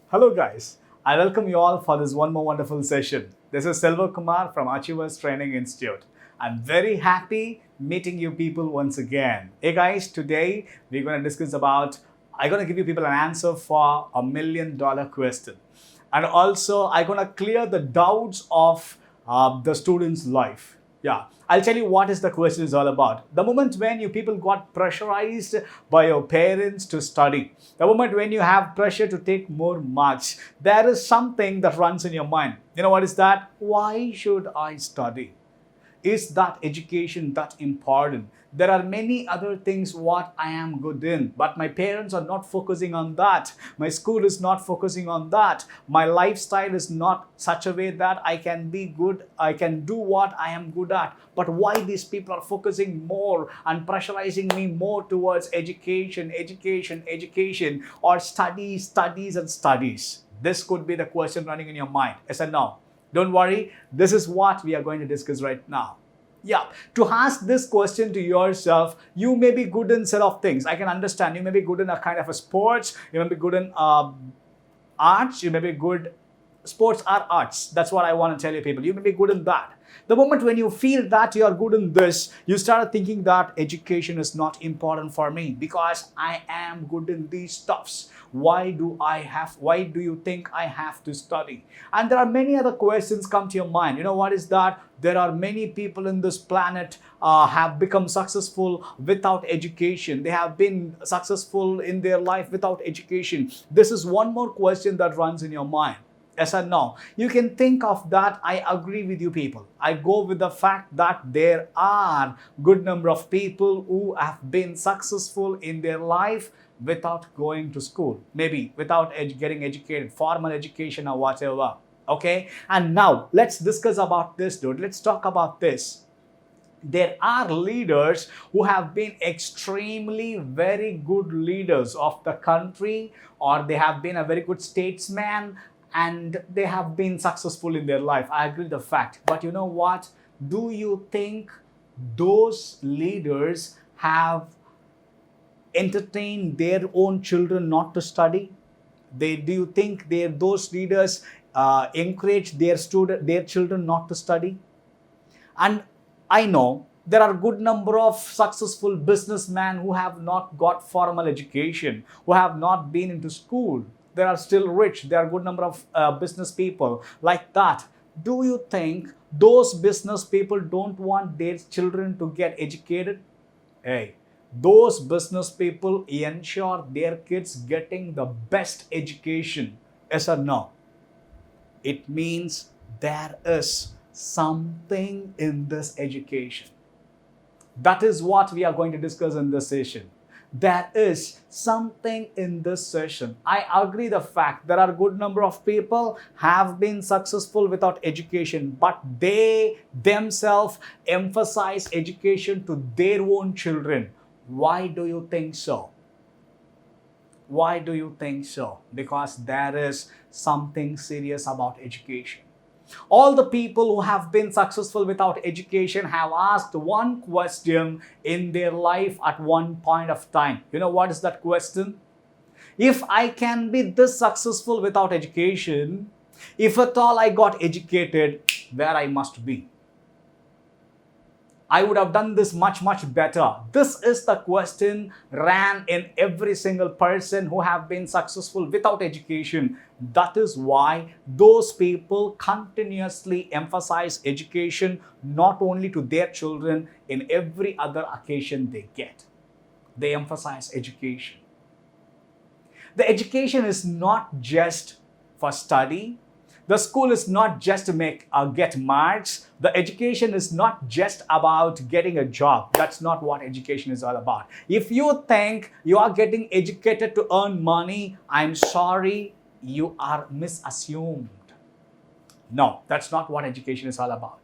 Hello guys, I welcome you all for this one more wonderful session. This is Selva Kumar from Achievers Training Institute. I'm very happy meeting you people once again. Hey guys, today we're going to discuss about, I'm going to give you people an answer for $1 million question. And also I'm going to clear the doubts of the student's life. Yeah, I'll tell you what is the question is all about. The moment when you people got pressurized by your parents to study, the moment when you have pressure to take more marks, there is something that runs in your mind. You know what is that? Why should I study? Is that education that important? There are many other things what I am good in, but my parents are not focusing on that. My school is not focusing on that. My lifestyle is not such a way that I can be good, I can do what I am good at. But why these people are focusing more and pressurizing me more towards education, or studies and studies? This could be the question running in your mind. Yes or no? Don't worry, this is what we are going to discuss right now. Yeah, to ask this question to yourself, you may be good in set of things. I can understand. You may be good in a kind of a sports. You may be good in arts. You may be good. Sports are arts. That's what I want to tell you, people. You may be good in that. The moment when you feel that you are good in this, you start thinking that education is not important for me because I am good in these stuffs. Why do you think I have to study? And there are many other questions come to your mind. You know what is that? There are many people in this planet have become successful without education. They have been successful in their life without education. This is one more question that runs in your mind. Yes or no? You can think of that. I agree with you people. I go with the fact that there are good number of people who have been successful in their life without going to school. Maybe without getting educated, formal education or whatever. Okay? And now let's discuss about this, dude. Let's talk about this. There are leaders who have been extremely very good leaders of the country, or they have been a very good statesman, and they have been successful in their life. I agree with the fact. But you know what? Do you think those leaders have entertained their own children not to study? Do you think those leaders encourage their children not to study? And I know there are a good number of successful businessmen who have not got formal education, who have not been into school. They are still rich. There are a good number of business people like that. Do you think those business people don't want their children to get educated? Hey, those business people ensure their kids getting the best education. Yes or no? It means there is something in this education. That is what we are going to discuss in this session. There is something in this session. I agree the fact there are a good number of people have been successful without education, but they themselves emphasize education to their own children. Why do you think so? Why do you think so? Because there is something serious about education. All the people who have been successful without education have asked one question in their life at one point of time. You know what is that question? If I can be this successful without education, if at all I got educated, where I must be? I would have done this much better. This is the question ran in every single person who have been successful without education. That is why those people continuously emphasize education not only to their children, in every other occasion they get. They emphasize education. The education is not just for study. The school is not just to get marks. The education is not just about getting a job. That's not what education is all about. If you think you are getting educated to earn money, I'm sorry, you are misassumed. No, that's not what education is all about.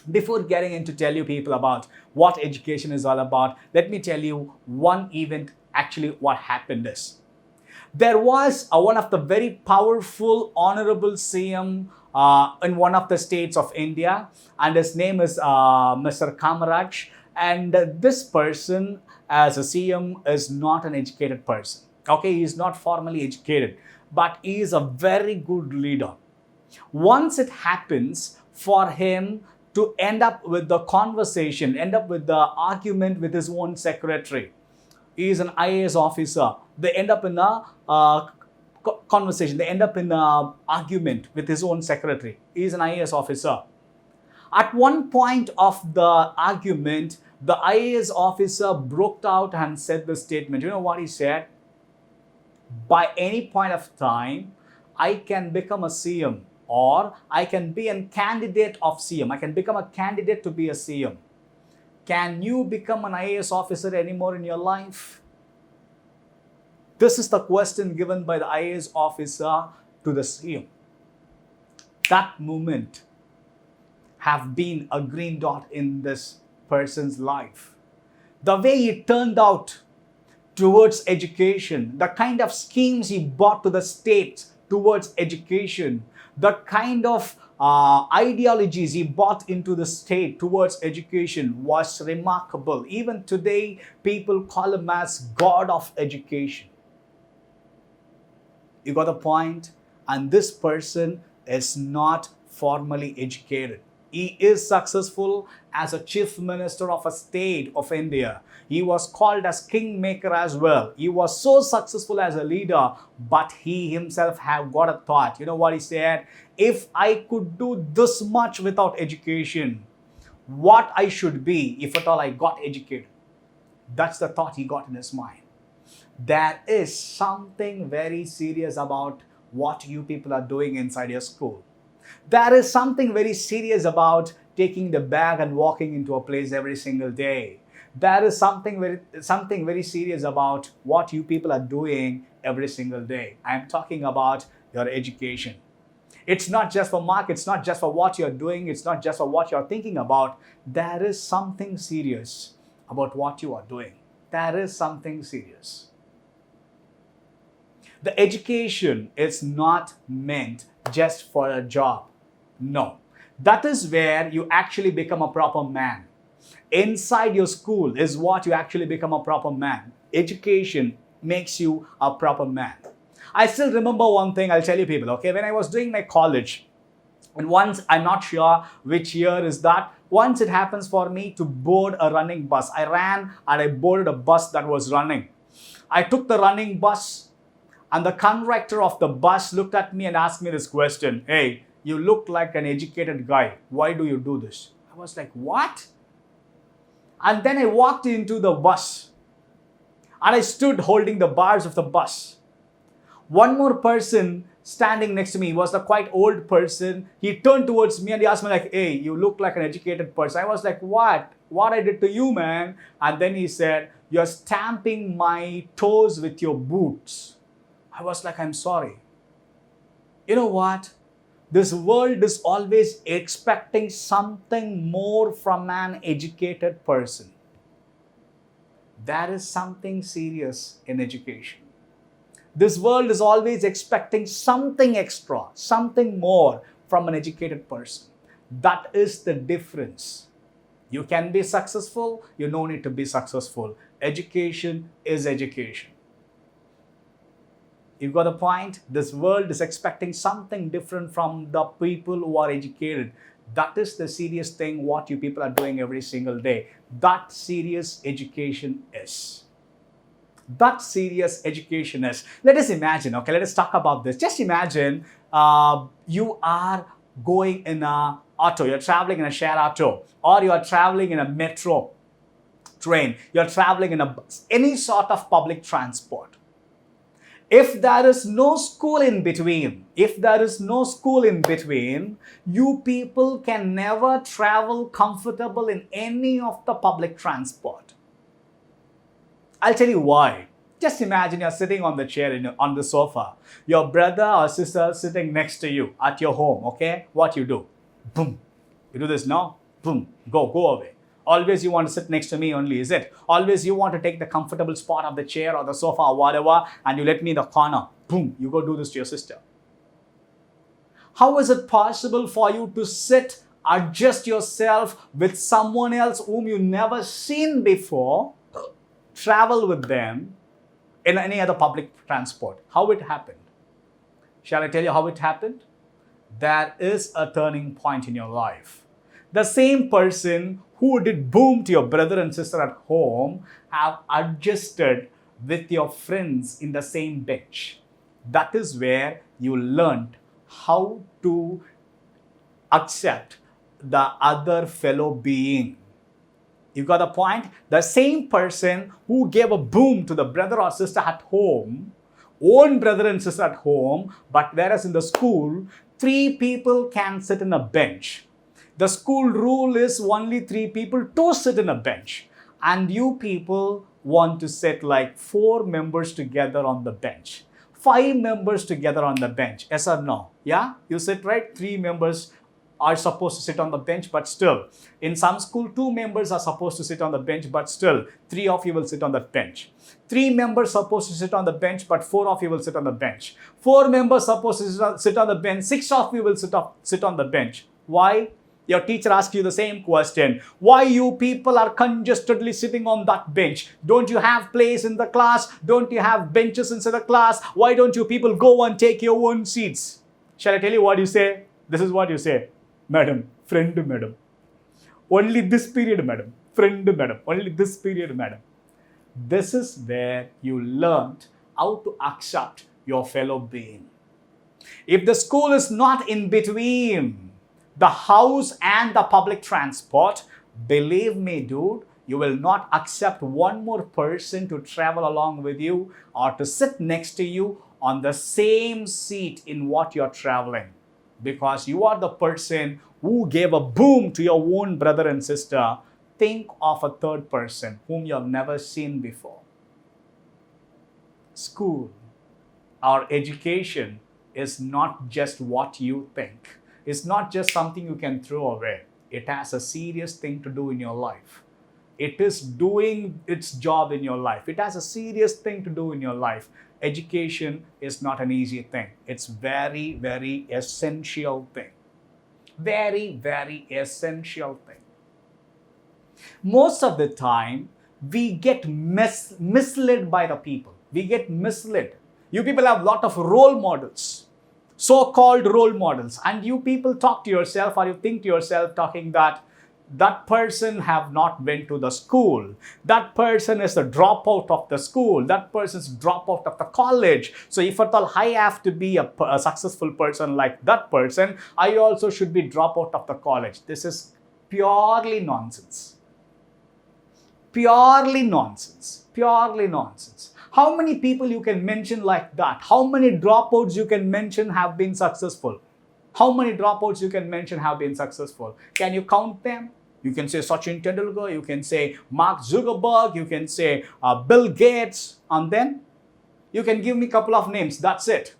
Before getting into tell you people about what education is all about, let me tell you one event actually what happened is. There was one of the very powerful honorable CM in one of the states of India, and his name is Mr. Kamaraj. And this person as a CM is not an educated person. Okay, he is not formally educated. but he is a very good leader. Once it happens for him to end up with the conversation, end up with the argument with his own secretary. He is an IAS officer. They end up in a conversation. They end up in an argument with his own secretary. He is an IAS officer. At one point of the argument, the IAS officer broke out and said the statement. You know what he said? By any point of time, I can become a CM, or I can be a candidate of CM. I can become a candidate to be a CM. Can you become an IAS officer anymore in your life? This is the question given by the IAS officer to the CM. That moment have been a green dot in this person's life. The way he turned out towards education, the kind of schemes he brought to the state towards education, the kind of ideologies he brought into the state towards education was remarkable. Even today, people call him as God of education. You got the point? And this person is not formally educated. He is successful as a chief minister of a state of India. He was called as kingmaker as well. He was so successful as a leader, but he himself have got a thought. You know what he said? If I could do this much without education, what I should be if at all I got educated. That's the thought he got in his mind. There is something very serious about what you people are doing inside your school. There is something very serious about taking the bag and walking into a place every single day. There is something very serious about what you people are doing every single day. I am talking about your education. It's not just for mark, it's not just for what you're doing, it's not just for what you're thinking about. There is something serious about what you are doing. There is something serious. The education is not meant just for a job. No. That is where you actually become a proper man. Inside your school is what you actually become a proper man. Education makes you a proper man. I still remember one thing I'll tell you people, okay? When I was doing my college, and once, I'm not sure which year is that, once it happens for me to board a running bus. I ran and I boarded a bus that was running. I took the running bus and the conductor of the bus looked at me and asked me this question. Hey, you look like an educated guy. Why do you do this? I was like, what? And then I walked into the bus and I stood holding the bars of the bus. One more person standing next to me was a quite old person. He turned towards me and he asked me like, hey, you look like an educated person. I was like, what? What I did to you, man? And then he said, you're stamping my toes with your boots. I was like, I'm sorry. You know what? This world is always expecting something more from an educated person. There is something serious in education. This world is always expecting something extra, something more from an educated person. That is the difference. You can be successful, you don't need to be successful. Education is education. You got the point? This world is expecting something different from the people who are educated. That is the serious thing what you people are doing every single day. That serious education is. That serious education is. Let us imagine, okay, let us talk about this. Just imagine you are going in an auto, you're traveling in a share auto, or you are traveling in a metro train, you're traveling in a bus, any sort of public transport. If there is no school in between, you people can never travel comfortable in any of the public transport. I'll tell you why. Just imagine you're sitting on the chair, on the sofa. Your brother or sister sitting next to you at your home, okay? What you do? Boom. You do this now? Boom. Go away. Always you want to sit next to me only, is it? Always you want to take the comfortable spot of the chair or the sofa or whatever and you let me in the corner. Boom. You go do this to your sister. How is it possible for you to sit, adjust yourself with someone else whom you never seen before, travel with them in any other public transport? How it happened? Shall I tell you how it happened? There is a turning point in your life. The same person who did boom to your brother and sister at home have adjusted with your friends in the same bench. That is where you learned how to accept the other fellow being. You got the point? The same person who gave a boom to the brother or sister at home, own brother and sister at home, but whereas in the school, 3 people can sit in a bench. The school rule is only 3 people to sit in a bench. And you people want to sit like 4 members together on the bench. 5 members together on the bench. Yes or no? Yeah? You sit right? 3 members are supposed to sit on the bench, but still, in some school, 2 members are supposed to sit on the bench, but still, 3 of you will sit on the bench. 3 members supposed to sit on the bench, but 4 of you will sit on the bench. 4 members supposed to sit on the bench, 6 of you will sit on the bench. Why? Your teacher asks you the same question. Why you people are congested sitting on that bench? Don't you have place in the class? Don't you have benches inside the class? Why don't you people go and take your own seats? Shall I tell you what you say? This is what you say. Madam, friend, madam. Only this period, madam. Friend, madam. Only this period, madam. This is where you learned how to accept your fellow being. If the school is not in between the house and the public transport, believe me, dude, you will not accept one more person to travel along with you or to sit next to you on the same seat in what you're traveling. Because you are the person who gave a boom to your own brother and sister. Think of a third person whom you have never seen before. School, our education is not just what you think. It's not just something you can throw away. It has a serious thing to do in your life. It is doing its job in your life. It has a serious thing to do in your life. Education is not an easy thing. It's very, very essential thing. Very, very essential thing. Most of the time, we get misled by the people. We get misled. You people have a lot of role models, so-called role models, and you people talk to yourself or you think to yourself talking that person have not went to the school. That person is a dropout of the school. That person is dropout of the college. So if at all I have to be a successful person like that person, I also should be dropout of the college. This is purely nonsense. Purely nonsense. Purely nonsense. How many people you can mention like that? How many dropouts you can mention have been successful? How many dropouts you can mention have been successful? Can you count them? You can say Sachin Tendulkar, you can say Mark Zuckerberg, you can say Bill Gates, and then you can give me a couple of names. That's it.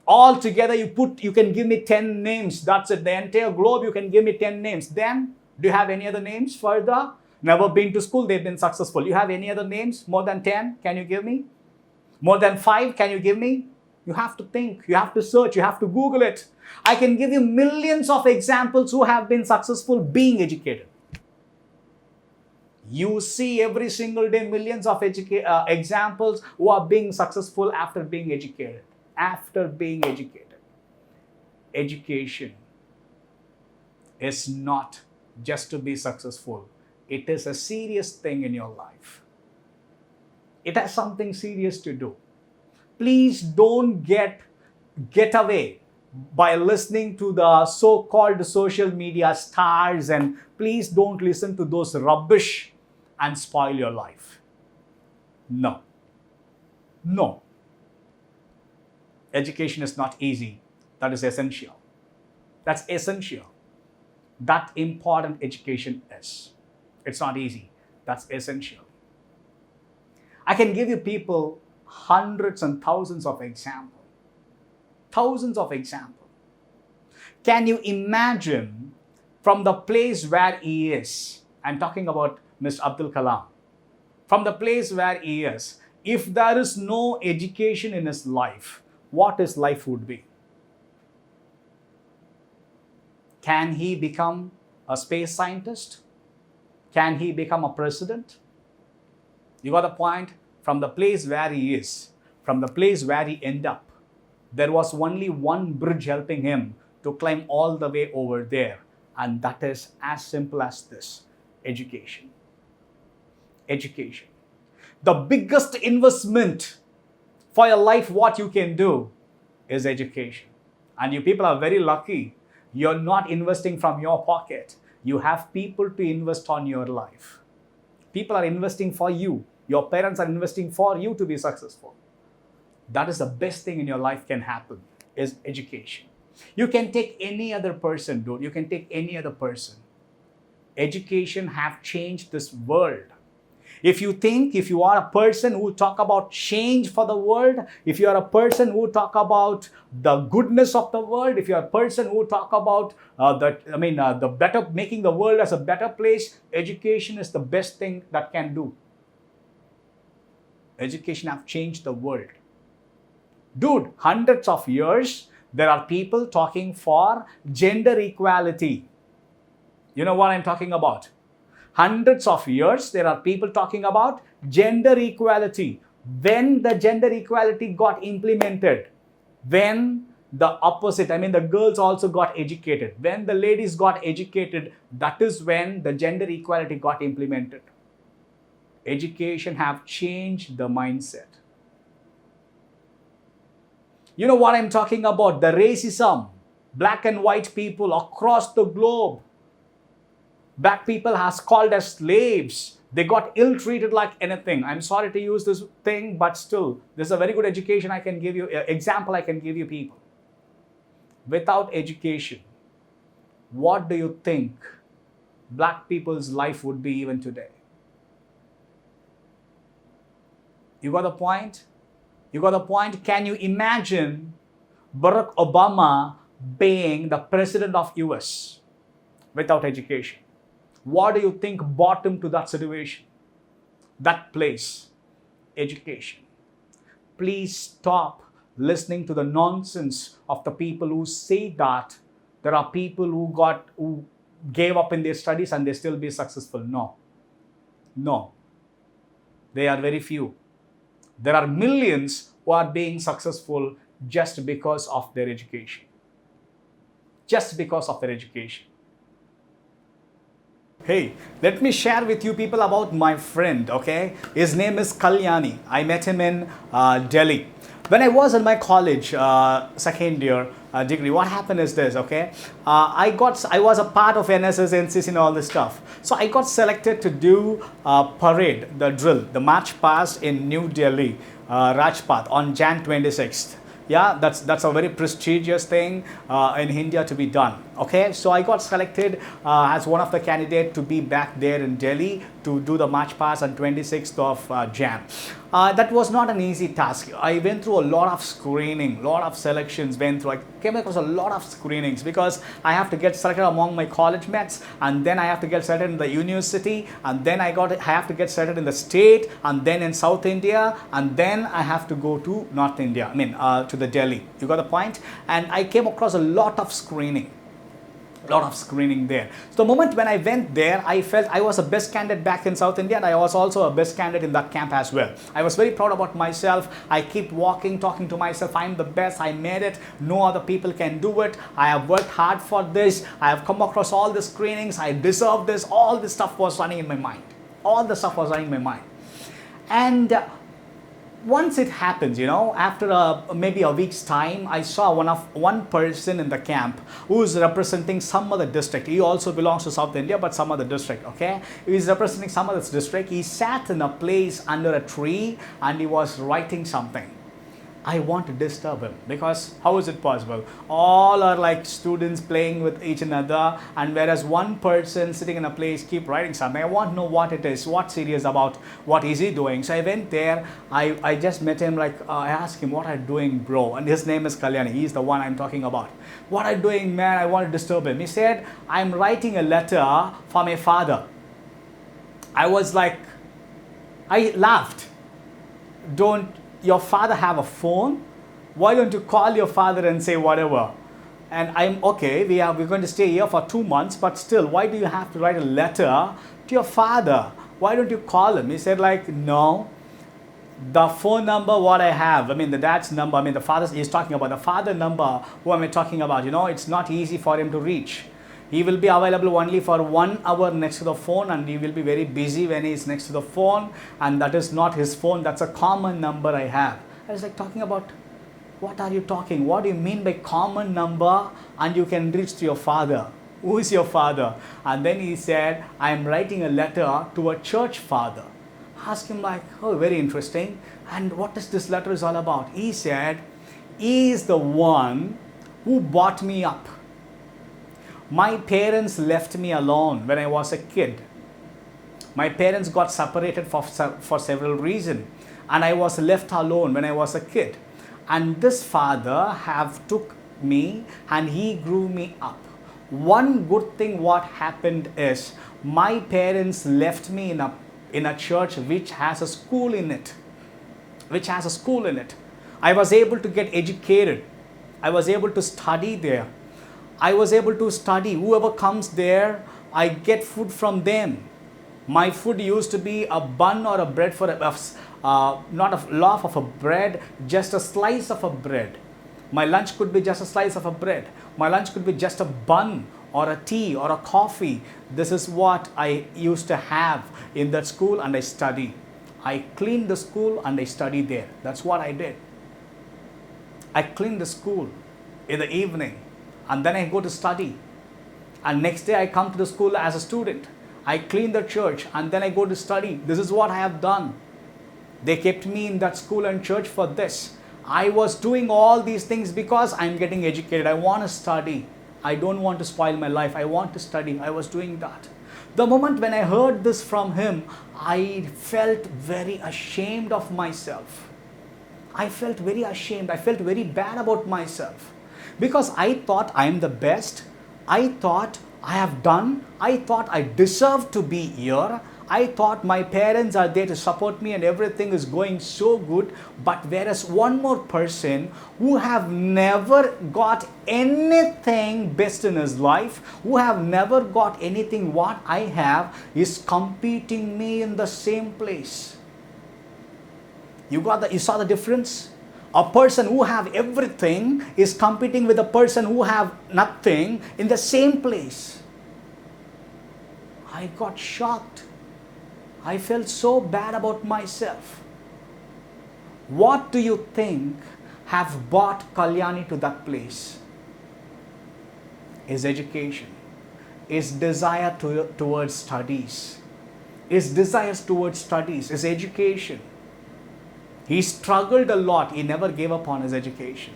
All together you can give me 10 names. That's it. The entire globe, you can give me 10 names. Then, do you have any other names further? Never been to school, they've been successful. You have any other names? More than 10? Can you give me? More than 5? Can you give me? You have to think, you have to search, you have to Google it. I can give you millions of examples who have been successful being educated. You see every single day millions of examples who are being successful after being educated. After being educated. Education is not just to be successful. It is a serious thing in your life. It has something serious to do. Please don't get away by listening to the so-called social media stars, and please don't listen to those rubbish and spoil your life. No. No. Education is not easy. That is essential. That's essential. That important education is. It's not easy. That's essential. I can give you people hundreds and thousands of examples. Thousands of examples. Can you imagine from the place where he is? I'm talking about Mr. Abdul Kalam. From the place where he is, if there is no education in his life, what his life would be? Can he become a space scientist? Can he become a president? You got the point? From the place where he is, from the place where he end up, there was only one bridge helping him to climb all the way over there. And that is as simple as this: education. Education. The biggest investment for your life, what you can do, is education. And you people are very lucky. You're not investing from your pocket. You have people to invest on your life. People are investing for you. Your parents are investing for you to be successful. That is the best thing in your life can happen, is education. You can take any other person, dude. You can take any other person. Education have changed this world. If you are a person who talk about change for the world, if you are a person who talk about the goodness of the world, if you are a person who talk about the better, making the world as a better place, education is the best thing that can do. Education have changed the world. Dude, hundreds of years, there are people talking for gender equality. You know what I'm talking about? Hundreds of years, there are people talking about gender equality. When the gender equality got implemented, when the opposite, the girls also got educated, when the ladies got educated, that is when the gender equality got implemented. Education have changed the mindset. You know what I'm talking about? The racism, black and white people across the globe. Black people has called as slaves. They got ill-treated like anything. I'm sorry to use this thing, but still, this is a very good education I can give you, example I can give you people. Without education, what do you think black people's life would be even today? You got the point? You got the point? Can you imagine Barack Obama being the president of US without education? What do you think brought him to that situation, that place? Education. Please stop listening to the nonsense of the people who say that there are people who gave up in their studies and they still be successful. No. They are very few. There are millions who are being successful just because of their education. Just because of their education. Hey, let me share with you people about my friend, okay? His name is Kalyani. I met him in Delhi. When I was in my college, second year degree, what happened is this, okay? I was a part of NSS, NCC and all this stuff. So I got selected to do parade, the drill, the march past in New Delhi, Rajpath on Jan 26th. Yeah, that's a very prestigious thing in India to be done. Okay, so I got selected as one of the candidates to be back there in Delhi to do the march past on 26th of Jan. That was not an easy task. I went through a lot of screening, lot of selections went through. I came across a lot of screenings because I have to get selected among my college mates, and then I have to get selected in the university, and then I have to get selected in the state, and then in South India, and then I have to go to North India, to the Delhi. You got the point? And I came across a lot of screening. There. So the moment when I went there, I felt I was the best candidate back in South India, and I was also a best candidate in that camp as well. I was very proud about myself. I keep talking to myself, I'm the best, I made it, no other people can do it, I have worked hard for this, I have come across all the screenings, I deserve this. All this stuff was running in my mind. And once it happens, after maybe a week's time, I saw one person in the camp who is representing some other district. He also belongs to South India, but some other district, okay? He is representing some other district. He sat in a place under a tree and he was writing something. I want to disturb him because how is it possible? All are like students playing with each another, and whereas one person sitting in a place keep writing something. I want to know what it is, what's serious about, what is he doing? So I went there, I just met him, I asked him, what are you doing, bro? And his name is Kalyani, he's the one I'm talking about. What are you doing, man? I want to disturb him. He said, I'm writing a letter for my father. I was like, I laughed. Don't your father have a phone? Why don't you call your father and say whatever? And I'm okay, we're going to stay here for 2 months, but still, why do you have to write a letter to your father? Why don't you call him? He said no, The phone number what I have, I mean the dad's number, I mean the father's, he's talking about the father number, who am I talking about? You know, it's not easy for him to reach. He will be available only for 1 hour next to the phone, and he will be very busy when he is next to the phone, and that is not his phone, that's a common number I have. I was like talking about, what are you talking? What do you mean by common number and you can reach to your father? Who is your father? And then he said, I am writing a letter to a church father. Ask him like, oh, very interesting. And what is this letter is all about? He said, he is the one who brought me up. My parents left me alone when I was a kid. My parents got separated for several reasons, and I was left alone when I was a kid. And this father have took me and he grew me up. One good thing what happened is my parents left me in a church which has a school in it. I was able to get educated. I was able to study there. I was able to study. Whoever comes there, I get food from them. My food used to be a bun or a bread for not a loaf of a bread, just a slice of a bread. My lunch could be just a slice of a bread. My lunch could be just a bun or a tea or a coffee. This is what I used to have in that school, and I study. I cleaned the school and I studied there. That's what I did. I cleaned the school in the evening, and then I go to study. And next day I come to the school as a student. I clean the church and then I go to study. This is what I have done. They kept me in that school and church for this. I was doing all these things because I'm getting educated. I want to study. I don't want to spoil my life. I want to study. I was doing that. The moment when I heard this from him, I felt very ashamed of myself. I felt very ashamed. I felt very bad about myself. Because I thought I am the best. I thought I have done. I thought I deserve to be here. I thought my parents are there to support me and everything is going so good. But whereas one more person who have never got anything best in his life, who have never got anything what I have, is competing me in the same place. You saw the difference? A person who have everything is competing with a person who have nothing in the same place. I got shocked. I felt so bad about myself. What do you think have brought Kalyani to that place? His education, his desire towards studies, his desires towards studies, his education. He struggled a lot. He never gave up on his education.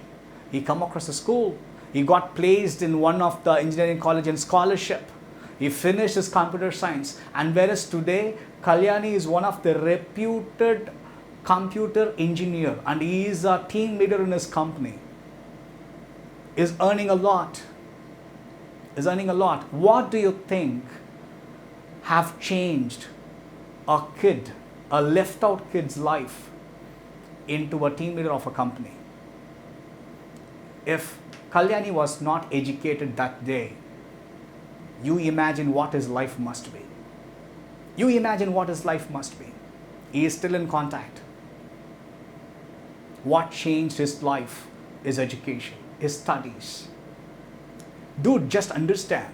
He come across a school. He got placed in one of the engineering college in scholarship. He finished his computer science. And whereas today, Kalyani is one of the reputed computer engineer, and he is a team leader in his company. Is earning a lot. What do you think have changed a kid, a left out kid's life, into a team leader of a company? If Kalyani was not educated that day, you imagine what his life must be. He is still in contact. What changed his life is education, his studies. Dude, just understand,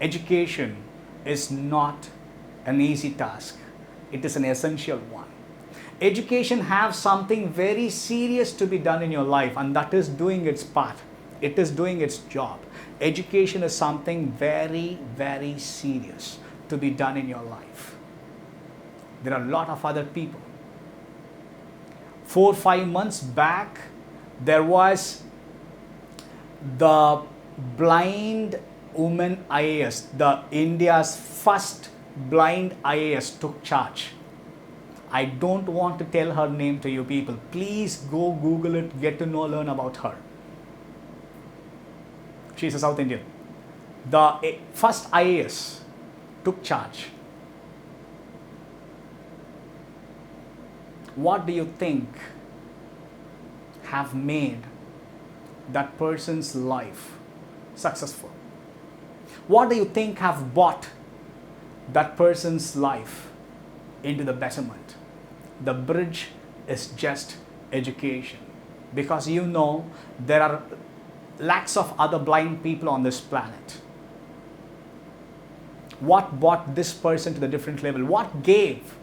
education is not an easy task. It is an essential one. Education has something very serious to be done in your life, and that is doing its part. It is doing its job. Education is something very, very serious to be done in your life. There are a lot of other people. 4 or 5 months back, there was the blind woman IAS, the India's first blind IAS took charge. I don't want to tell her name to you people. Please go Google it, get to know, learn about her. She's a South Indian. The first IAS took charge. What do you think have made that person's life successful? What do you think have brought that person's life into the betterment? The bridge is just education. Because you know there are lakhs of other blind people on this planet. What brought this person to the different level? What gave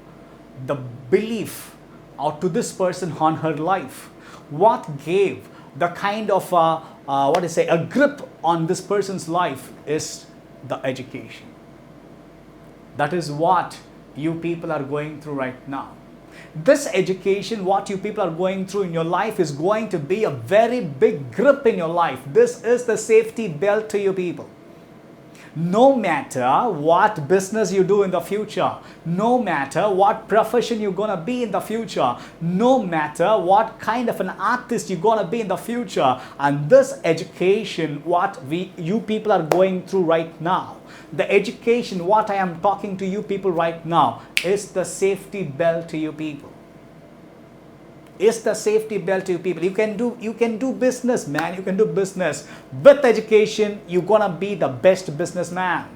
the belief or to this person on her life? What gave the kind of a grip on this person's life is the education. That is what you people are going through right now. This education, what you people are going through in your life, is going to be a very big grip in your life. This is the safety belt to you people. No matter what business you do in the future, no matter what profession you're going to be in the future, no matter what kind of an artist you're going to be in the future, and this education, what you people are going through right now, the education, what I am talking to you people right now, is the safety belt to you people. Is the safety belt to you people. You can do business, man. You can do business. With education, you're gonna be the best businessman.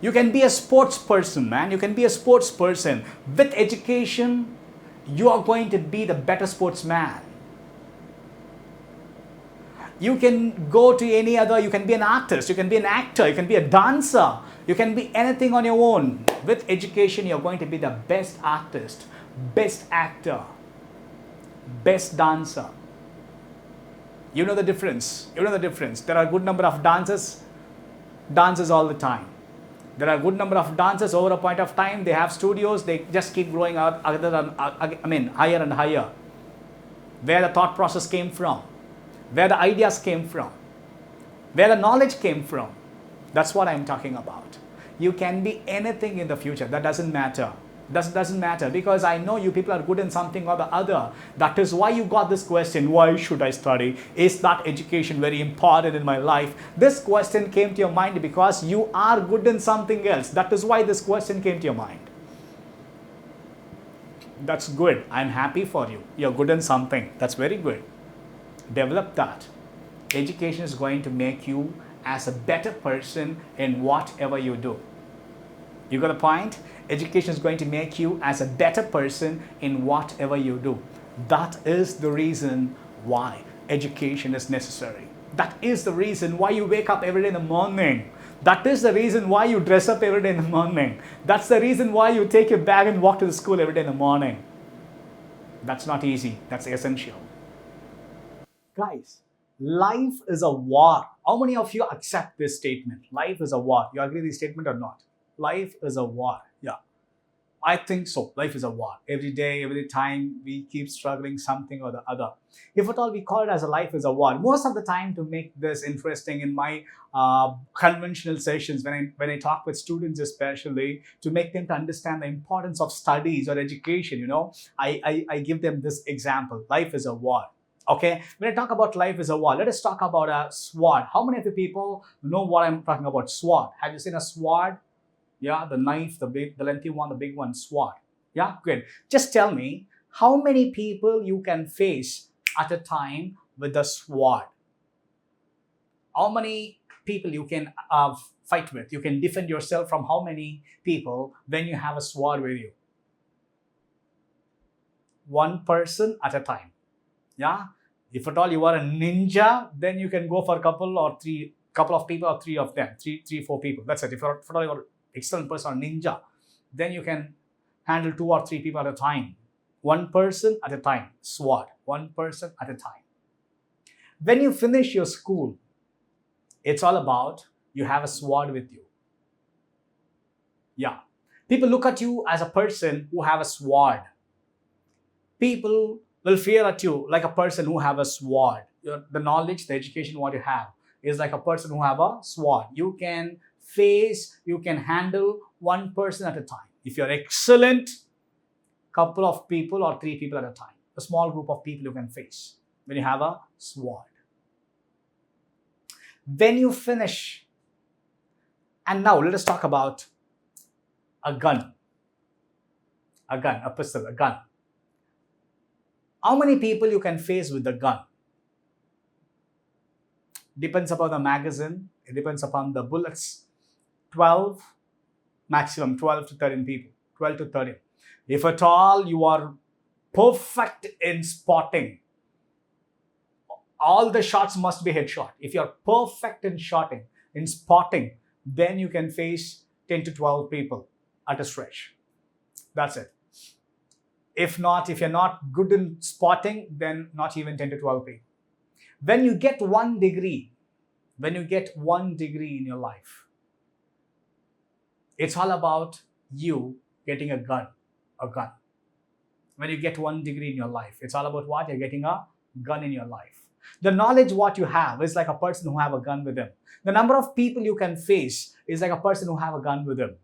You can be a sports person, man. You can be a sports person. With education, you are going to be the better sportsman. You can go to any other, you can be an artist, you can be an actor, you can be a dancer, you can be anything on your own. With education, you're going to be the best artist, best actor, best dancer. You know the difference. You know the difference. There are a good number of dancers all the time. There are a good number of dancers over a point of time. They have studios. They just keep growing out higher and higher. Where the thought process came from, where the ideas came from, where the knowledge came from. That's what I'm talking about. You can be anything in the future. That doesn't matter. Doesn't matter, because I know you people are good in something or the other. That is why you got this question, why should I study? Is that education very important in my life? This question came to your mind because you are good in something else. That is why this question came to your mind. That's good. I'm happy for you. You're good in something. That's very good. Develop that. Education is going to make you as a better person in whatever you do. You got a point? Education is going to make you as a better person in whatever you do. That is the reason why education is necessary. That is the reason why you wake up every day in the morning. That is the reason why you dress up every day in the morning. That's the reason why you take your bag and walk to the school every day in the morning. That's not easy. That's essential. Guys, life is a war. How many of you accept this statement? Life is a war. You agree with this statement or not? Life is a war. Yeah, I think so. Life is a war. Every day, every time, we keep struggling something or the other. If at all we call it as a life is a war, most of the time, to make this interesting in my conventional sessions, when I talk with students especially, to make them to understand the importance of studies or education, I give them this example. Life is a war. Okay, when I talk about life is a war, let us talk about a sword. How many of you people know what I'm talking about? Sword. Have you seen a sword? Yeah, the knife, the lengthy one, the big one, sword. Yeah, good. Just tell me how many people you can face at a time with a sword. How many people you can fight with? You can defend yourself from how many people when you have a sword with you? One person at a time. Yeah. If at all you are a ninja, then you can go for a couple of people or three of them, three, 4 people. That's it. If at all you're excellent person or ninja, then you can handle 2 or 3 people at a time. One person at a time. Sword. One person at a time. When you finish your school, it's all about you have a sword with you. Yeah. People look at you as a person who have a sword. People will fear at you like a person who have a sword. The knowledge, the education what you have is like a person who have a sword. You can handle one person at a time. If you're excellent, couple of people or 3 people at a time. A small group of people you can face when you have a sword. When you finish, and now let us talk about a gun. A pistol, a gun. How many people you can face with the gun? Depends upon the magazine. It depends upon the bullets. 12, maximum 12 to 13 people. 12 to 13. If at all you are perfect in spotting, all the shots must be headshot. If you're perfect in spotting, then you can face 10 to 12 people at a stretch. That's it. If not, if you're not good in spotting, then not even 10 to 12 people. When you get 1 degree in your life, it's all about you getting a gun. When you get 1 degree in your life, it's all about what? You're getting a gun in your life. The knowledge what you have is like a person who have a gun with him. The number of people you can face is like a person who have a gun with him.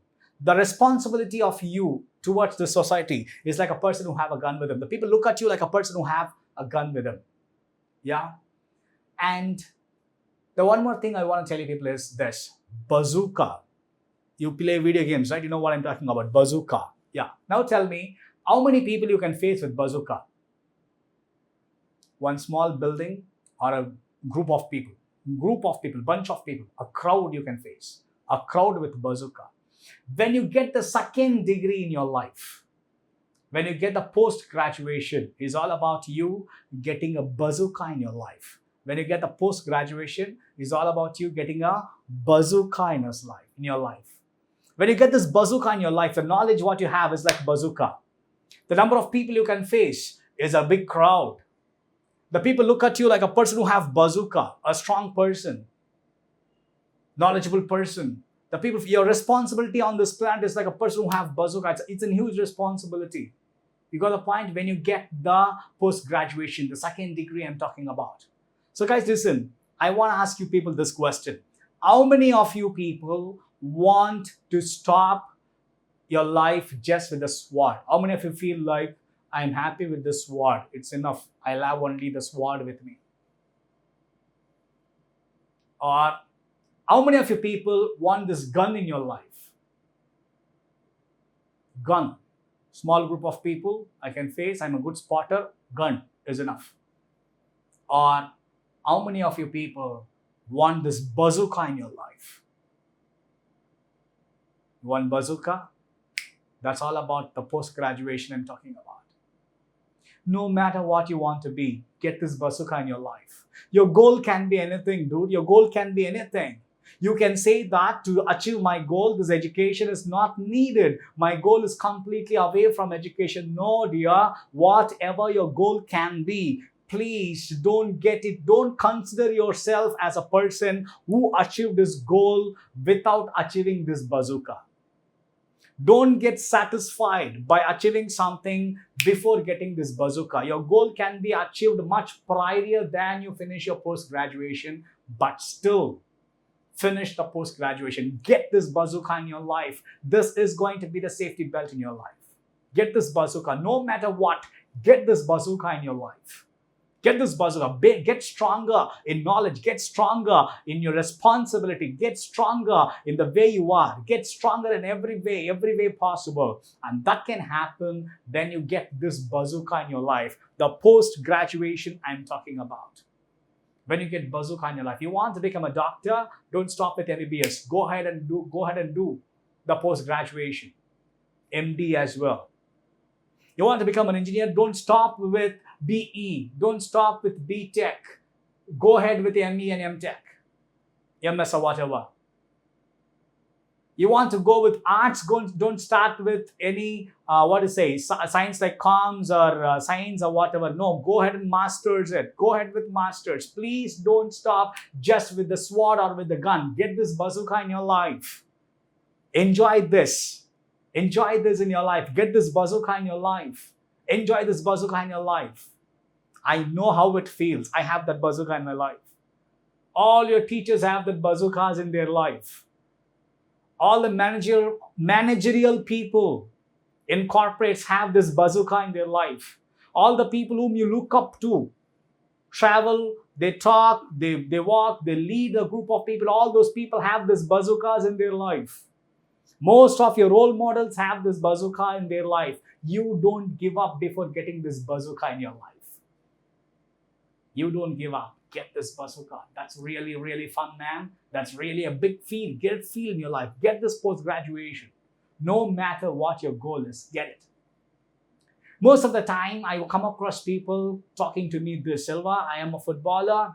The responsibility of you towards the society is like a person who have a gun with him. The people look at you like a person who have a gun with him. Yeah. And the one more thing I want to tell you people is this. Bazooka. You play video games, right? You know what I'm talking about. Bazooka. Yeah. Now tell me, how many people you can face with bazooka? One small building or a group of people, bunch of people, a crowd you can face. A crowd with bazooka. When you get the 2nd degree in your life, when you get the post-graduation, it's all about you getting a bazooka in your life. When you get the post-graduation, it's all about you getting a bazooka in your life. When you get this bazooka in your life, the knowledge what you have is like bazooka. The number of people you can face is a big crowd. The people look at you like a person who have bazooka, a strong person, knowledgeable person. The people, your responsibility on this planet is like a person who have bazooka. It's a huge responsibility. You got the point when you get the post-graduation, the 2nd degree I'm talking about. So guys, listen, I want to ask you people this question. How many of you people want to stop your life just with a sword? How many of you feel like, I'm happy with this sword, it's enough, I'll have only the sword with me? Or how many of you people want this gun in your life? Gun. Small group of people I can face, I'm a good spotter, gun is enough. Or how many of you people want this bazooka in your life? You want bazooka? That's all about the post-graduation I'm talking about. No matter what you want to be, get this bazooka in your life. Your goal can be anything, dude. Your goal can be anything. You can say that to achieve my goal, this education is not needed. My goal is completely away from education. No, dear. Whatever your goal can be, please don't get it. Don't consider yourself as a person who achieved this goal without achieving this bazooka. Don't get satisfied by achieving something before getting this bazooka. Your goal can be achieved much prior than you finish your post-graduation, but still finish the post-graduation. Get this bazooka in your life. This is going to be the safety belt in your life. Get this bazooka. No matter what, get this bazooka in your life. Get this bazooka. Get stronger in knowledge. Get stronger in your responsibility. Get stronger in the way you are. Get stronger in every way possible. And that can happen when you get this bazooka in your life. The post-graduation I'm talking about. When you get bazooka in your life, you want to become a doctor, don't stop at MBBS. Go ahead and do the post-graduation. MD as well. You want to become an engineer, don't stop with BE. Don't stop with BTech. Go ahead with the ME and MTech. MS or whatever. You want to go with arts, don't start with any, science like comms or science or whatever. No, go ahead and masters it. Go ahead with masters. Please don't stop just with the sword or with the gun. Get this bazooka in your life. Enjoy this. Enjoy this in your life. Get this bazooka in your life. Enjoy this bazooka in your life. I know how it feels. I have that bazooka in my life. All your teachers have that bazookas in their life. All the managerial people in corporates have this bazooka in their life. All the people whom you look up to travel, they talk, they walk, they lead a group of people. All those people have this bazookas in their life. Most of your role models have this bazooka in their life. You don't give up before getting this bazooka in your life. You don't give up. Get this bazooka. That's really, really fun, man. That's really a big feel. Get it feel in your life. Get this post-graduation. No matter what your goal is, get it. Most of the time, I will come across people talking to me, this Silva, I am a footballer.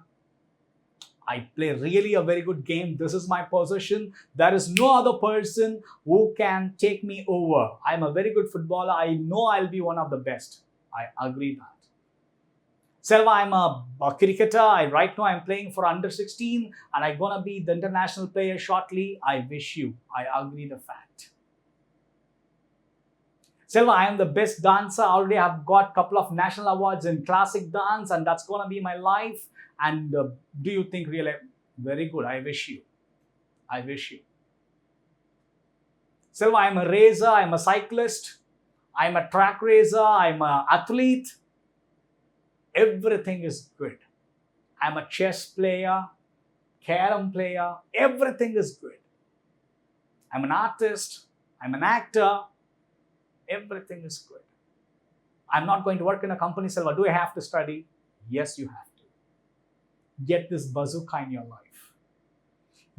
I play really a very good game. This is my position. There is no other person who can take me over. I'm a very good footballer. I know I'll be one of the best. I agree that. Selva, I'm a cricketer. Right now I'm playing for under 16 and I'm going to be the international player shortly. I wish you. I agree the fact. Selva, I am the best dancer. I already have got a couple of national awards in classic dance and that's going to be my life. And do you think really? Very good. I wish you. I wish you. Selva, I'm a racer. I'm a cyclist. I'm a track racer. I'm an athlete. Everything is good. I'm a chess player, carom player. Everything is good. I'm an artist. I'm an actor. Everything is good. I'm not going to work in a company, Selva. Do I have to study? Yes, you have to. Get this bazooka in your life.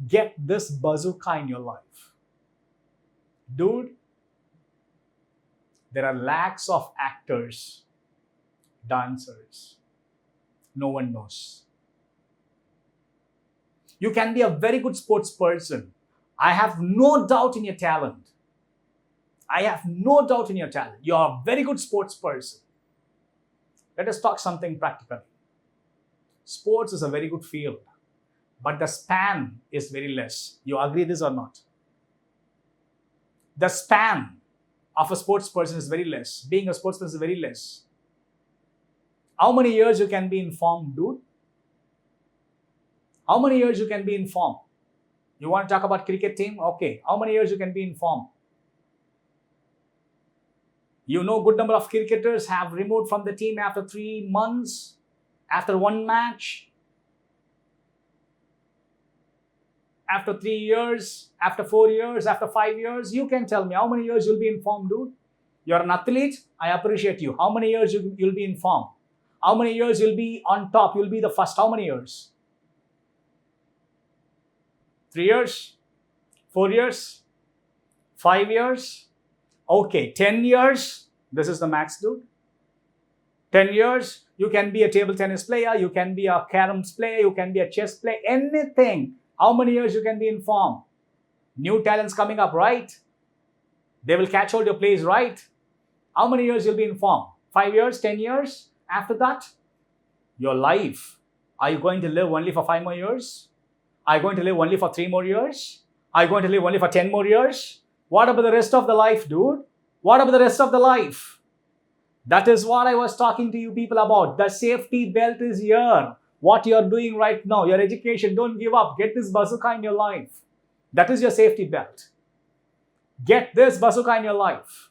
Get this bazooka in your life. Dude, there are lakhs of actors, dancers. No one knows. You can be a very good sports person. I have no doubt in your talent. I have no doubt in your talent. You are a very good sports person. Let us talk something practical. Sports is a very good field, but the span is very less. You agree this or not? The span of a sports person is very less. Being a sports person is very less. How many years you can be in form, dude? How many years you can be in form? You want to talk about cricket team? Okay. How many years you can be in form? You know, good number of cricketers have removed from the team after 3 months, after one match, after 3 years, after 4 years, after 5 years. You can tell me how many years you'll be in form, dude. You're an athlete. I appreciate you. How many years you'll be in form? How many years you'll be on top? You'll be the first. How many years? 3 years? 4 years? 5 years? Okay, 10 years. This is the max, dude. 10 years. You can be a table tennis player. You can be a caroms player. You can be a chess player. Anything. How many years you can be in form? New talents coming up, right? They will catch hold your plays, right? How many years you'll be in form? 5 years? 10 years? After that, your life. Are you going to live only for 5 more years? Are you going to live only for 3 more years? Are you going to live only for 10 more years? What about the rest of the life, dude? What about the rest of the life? That is what I was talking to you people about. The safety belt is here. What you're doing right now, your education, don't give up. Get this bazooka in your life. That is your safety belt. Get this bazooka in your life.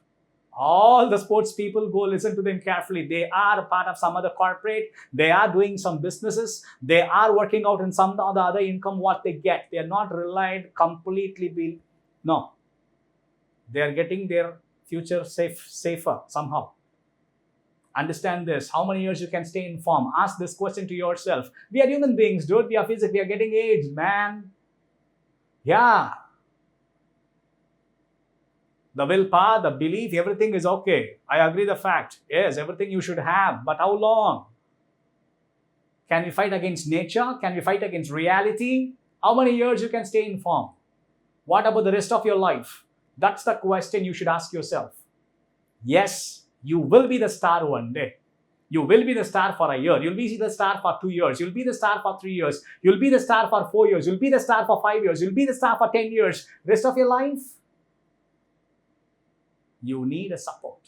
All the sports people, go listen to them carefully. They are a part of some other corporate. They are doing some businesses. They are working out in some of the other income what they get. They are not relied completely. No. They are getting their future safer somehow. Understand this. How many years you can stay in form? Ask this question to yourself. We are human beings, dude. We are physical. We are getting aged, man. Yeah. The willpower, the belief, everything is okay. I agree the fact. Yes, everything you should have. But how long? Can we fight against nature? Can we fight against reality? How many years you can stay in form? What about the rest of your life? That's the question you should ask yourself. Yes, you will be the star one day. You will be the star for a year. You'll be the star for 2 years. You'll be the star for 3 years. You'll be the star for 4 years. You'll be the star for 5 years. You'll be the star for 10 years. Rest of your life, you need a support.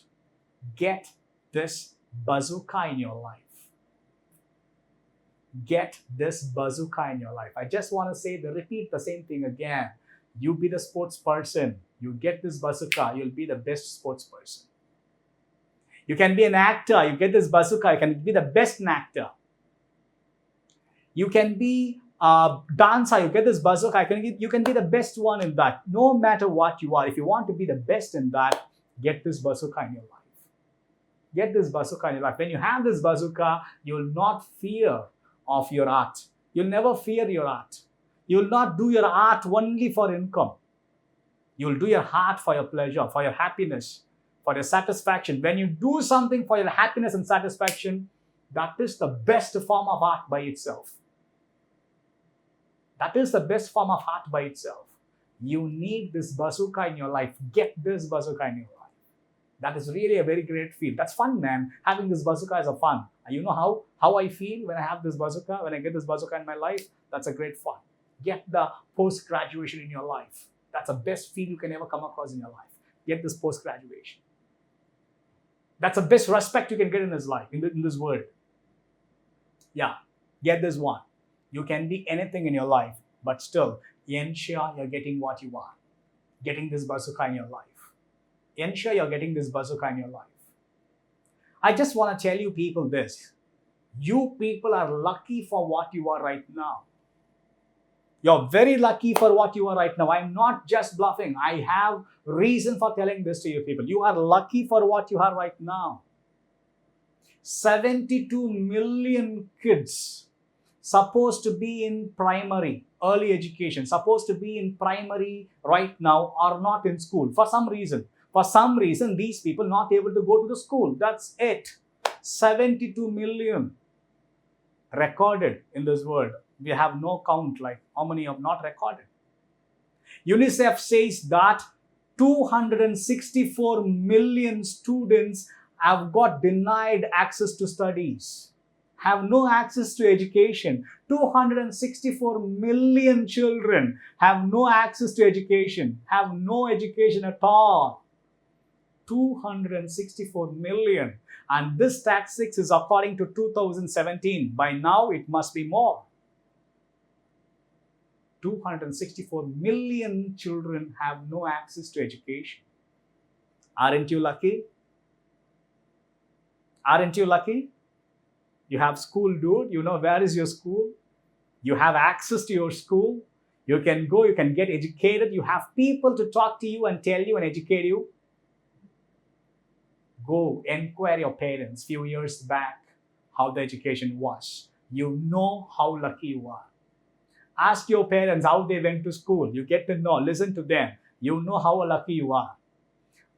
Get this bazooka in your life. Get this bazooka in your life. I just want to repeat the same thing again. You be the sports person. You get this bazooka. You'll be the best sports person. You can be an actor. You get this bazooka. You can be the best actor. You can be a dancer. You get this bazooka. You can be the best one in that. No matter what you are, if you want to be the best in that, get this bazooka in your life. Get this bazooka in your life. When you have this bazooka, you will not fear of your art. You'll never fear your art. You will not do your art only for income. You will do your art for your pleasure, for your happiness, for your satisfaction. When you do something for your happiness and satisfaction, that is the best form of art by itself. That is the best form of art by itself. You need this bazooka in your life. Get this bazooka in your life. That is really a very great feel. That's fun, man. Having this bazooka is a fun. And you know how I feel when I have this bazooka, when I get this bazooka in my life? That's a great fun. Get the post-graduation in your life. That's the best feel you can ever come across in your life. Get this post-graduation. That's the best respect you can get in this life, in this world. Yeah, get this one. You can be anything in your life, but still ensure you're getting what you want. Getting this bazooka in your life. Ensure you're getting this bazooka in your life. I just want to tell you people this. You people are lucky for what you are right now. You're very lucky for what you are right now. I'm not just bluffing. I have reason for telling this to you people. You are lucky for what you are right now. 72 million kids supposed to be in primary, early education, supposed to be in primary right now are not in school for some reason. For some reason, these people not able to go to the school. That's it. 72 million recorded in this world. We have no count like how many have not recorded. UNICEF says that 264 million students have got denied access to studies, have no access to education. 264 million children have no access to education, have no education at all. 264 million. And this statistics is according to 2017. By now, it must be more. 264 million children have no access to education. Aren't you lucky? Aren't you lucky? You have school, dude. You know where is your school? You have access to your school. You can go, you can get educated. You have people to talk to you and tell you and educate you. Go inquire your parents few years back how the education was. You know how lucky you are. Ask your parents how they went to school. You get to know, listen to them. You know how lucky you are.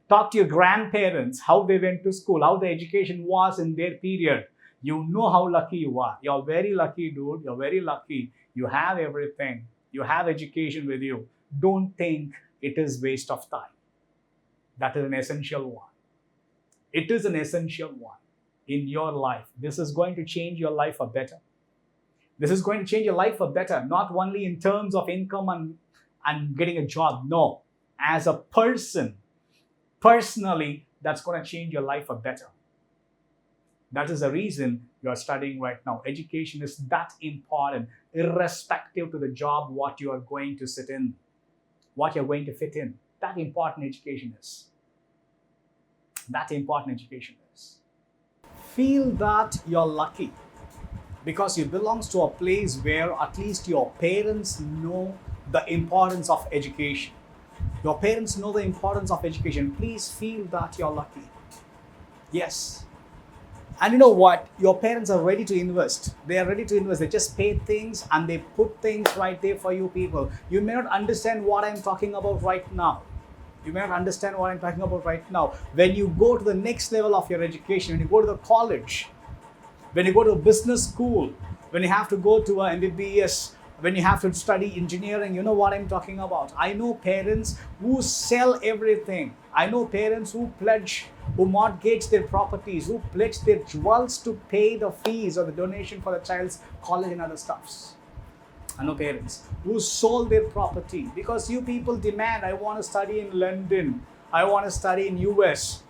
Talk to your grandparents how they went to school, how the education was in their period. You know how lucky you are. You're very lucky, dude. You're very lucky. You have everything. You have education with you. Don't think it is waste of time. That is an essential one. It is an essential one in your life. This is going to change your life for better. This is going to change your life for better, not only in terms of income and getting a job. No, as a person, personally, that's going to change your life for better. That is the reason you are studying right now. Education is that important, irrespective to the job, what you are going to sit in, what you're going to fit in. That important education is. That important education is. Feel that you're lucky because you belong to a place where at least your parents know the importance of education. Your parents know the importance of education. Please feel that you're lucky. Yes. And you know what? Your parents are ready to invest. They are ready to invest. They just pay things and they put things right there for you people. You may not understand what I'm talking about right now. You may not understand what I'm talking about right now. When you go to the next level of your education, when you go to the college, when you go to a business school, when you have to go to a MBBS, when you have to study engineering, you know what I'm talking about. I know parents who sell everything. I know parents who pledge, who mortgage their properties, who pledge their jewels to pay the fees or the donation for the child's college and other stuffs. I know parents who sold their property because you people demand, I want to study in London, I want to study in US,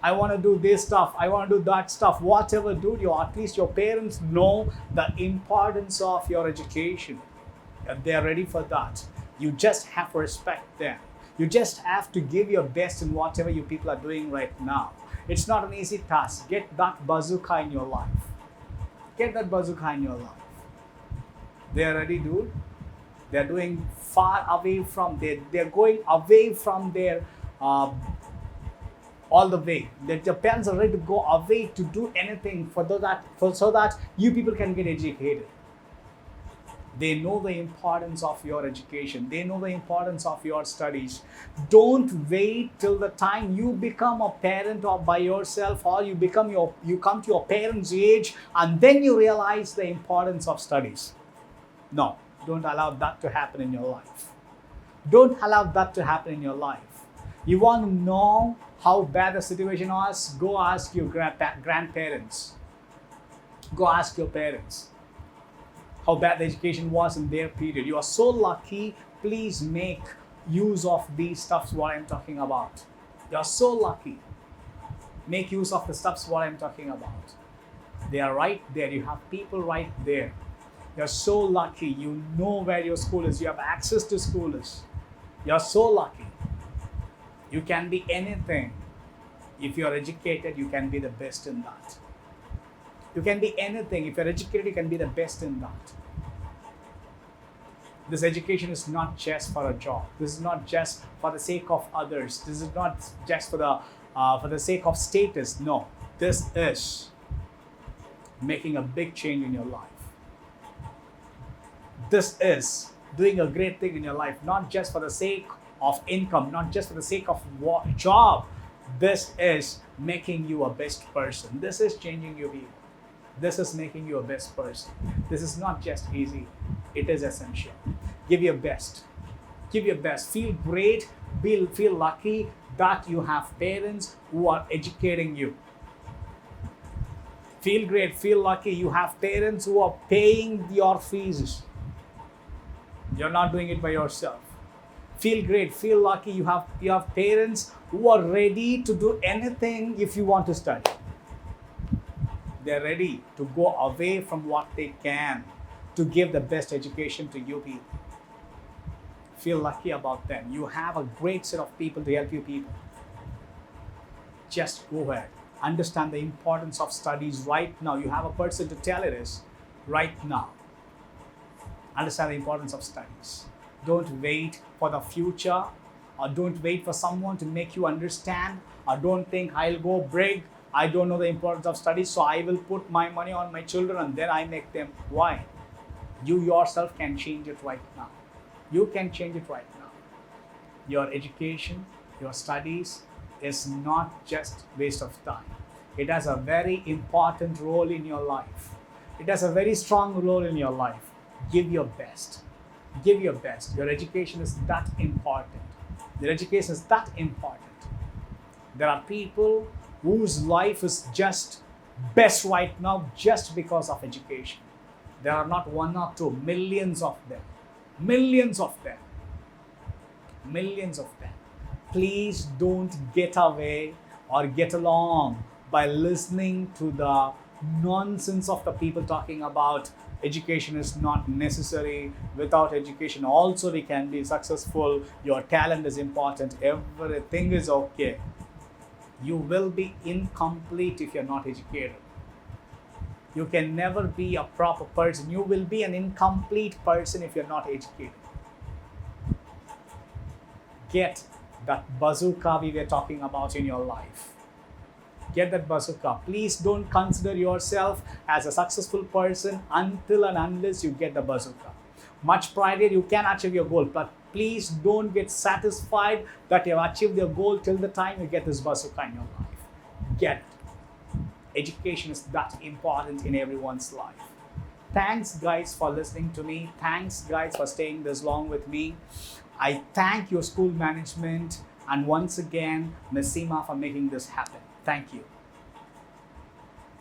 I want to do this stuff, I want to do that stuff, whatever, dude, at least your parents know the importance of your education. And they're ready for that. You just have to respect them. You just have to give your best in whatever you people are doing right now. It's not an easy task. Get that bazooka in your life. Get that bazooka in your life. They are ready, dude. They're doing far away from they're going away from their all the way. Their parents are ready to go away to do anything so that you people can get educated. They know the importance of your education. They know the importance of your studies. Don't wait till the time you become a parent or by yourself, or you come to your parents' age and then you realize the importance of studies. No, don't allow that to happen in your life. Don't allow that to happen in your life. You want to know how bad the situation was? Go ask your grandparents. Go ask your parents how bad the education was in their period. You are so lucky. Please make use of these stuffs what I'm talking about. You are so lucky. Make use of the stuffs what I'm talking about. They are right there. You have people right there. You're so lucky. You know where your school is. You have access to schools. You're so lucky. You can be anything. If you're educated, you can be the best in that. You can be anything. If you're educated, you can be the best in that. This education is not just for a job. This is not just for the sake of others. This is not just for the sake of status. No, this is making a big change in your life. This is doing a great thing in your life, not just for the sake of income, not just for the sake of job. This is making you a best person. This is changing your people. This is making you a best person. This is not just easy. It is essential. Give your best. Give your best. Feel great. Feel lucky that you have parents who are educating you. Feel great. Feel lucky you have parents who are paying your fees. You're not doing it by yourself. Feel great. Feel lucky you have parents who are ready to do anything if you want to study. They're ready to go away from what they can to give the best education to you people. Feel lucky about them. You have a great set of people to help you people. Just go ahead. Understand the importance of studies right now. You have a person to tell it is right now. Understand the importance of studies. Don't wait for the future, or don't wait for someone to make you understand, or don't think I'll go big. I don't know the importance of studies, so I will put my money on my children and then I make them. Why? You yourself can change it right now. You can change it right now. Your education, your studies is not just waste of time. It has a very important role in your life. It has a very strong role in your life. Give your best. Give your best. Your education is that important. Your education is that important. There are people whose life is just best right now just because of education. There are not one or two, millions of them. Millions of them. Millions of them. Please don't get away or get along by listening to the nonsense of the people talking about education is not necessary. Without education also we can be successful. Your talent is important. Everything is okay. You will be incomplete if you're not educated. You can never be a proper person. You will be an incomplete person if you're not educated. Get that bazooka we were talking about in your life. Get that bazooka. Please don't consider yourself as a successful person until and unless you get the bazooka. Much prior you can achieve your goal, but please don't get satisfied that you have achieved your goal till the time you get this bazooka in your life. Get it. Education is that important in everyone's life. Thanks guys for listening to me. Thanks guys for staying this long with me. I thank your school management and once again Ms. Seema for making this happen. Thank you.